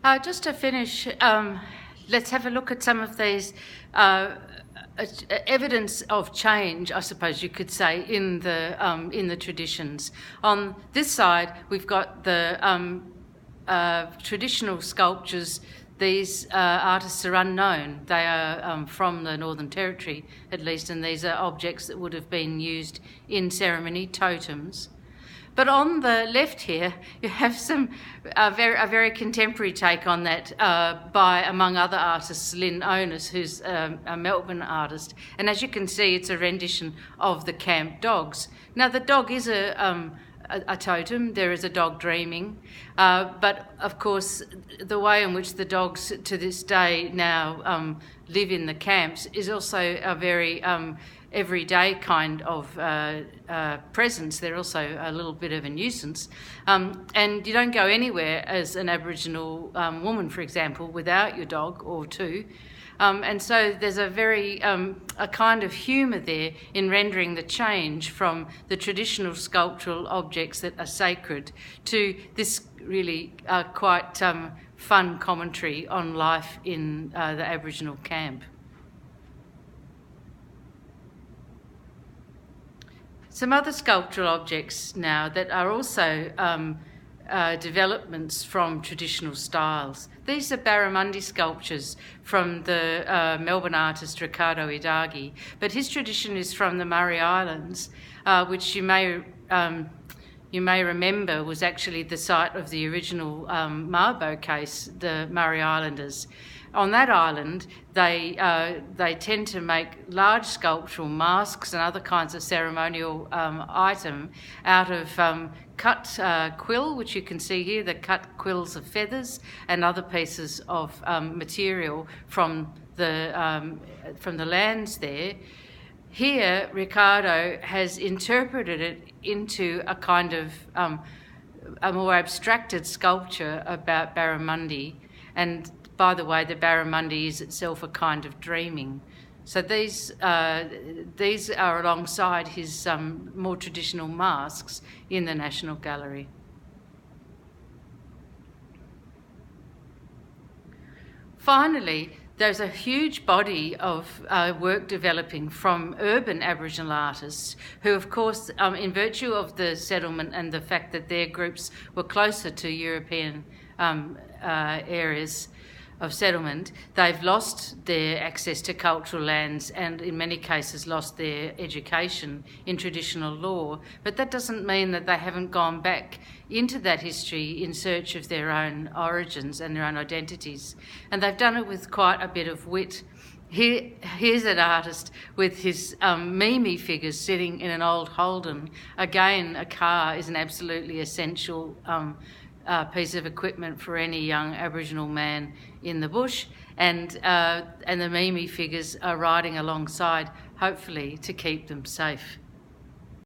Just to finish, let's have a look at some of these evidence of change, I suppose you could say, in the traditions. On this side, we've got the traditional sculptures. These artists are unknown. They are from the Northern Territory, at least, and these are objects that would have been used in ceremony, totems. But on the left here, you have a very contemporary take on that by, among other artists, Lynn Onus, who's a Melbourne artist. And as you can see, it's a rendition of the camp dogs. Now, the dog is a totem. There is a dog dreaming. But, of course, the way in which the dogs to this day now live in the camps is also a very everyday kind of presence. They're also a little bit of a nuisance. And you don't go anywhere as an Aboriginal woman, for example, without your dog or two. And so there's a kind of humour there in rendering the change from the traditional sculptural objects that are sacred to this really quite fun commentary on life in the Aboriginal camp. Some other sculptural objects now that are also developments from traditional styles. These are barramundi sculptures from the Melbourne artist Ricardo Idagi, but his tradition is from the Murray Islands, which you may remember was actually the site of the original Mabo case, the Murray Islanders. On that island, they tend to make large sculptural masks and other kinds of ceremonial item out of cut quill, which you can see here, the cut quills of feathers and other pieces of material from the lands there. Here, Ricardo has interpreted it into a kind of a more abstracted sculpture about barramundi. And by the way, the barramundi is itself a kind of dreaming. So these are alongside his more traditional masks in the National Gallery. Finally, there's a huge body of work developing from urban Aboriginal artists who, of course, in virtue of the settlement and the fact that their groups were closer to European areas of settlement, they've lost their access to cultural lands and in many cases lost their education in traditional law. But that doesn't mean that they haven't gone back into that history in search of their own origins and their own identities. And they've done it with quite a bit of wit. Here's an artist with his Mimi figures sitting in an old Holden. Again, a car is an absolutely essential piece of equipment for any young Aboriginal man in the bush, and the Mimi figures are riding alongside, hopefully to keep them safe.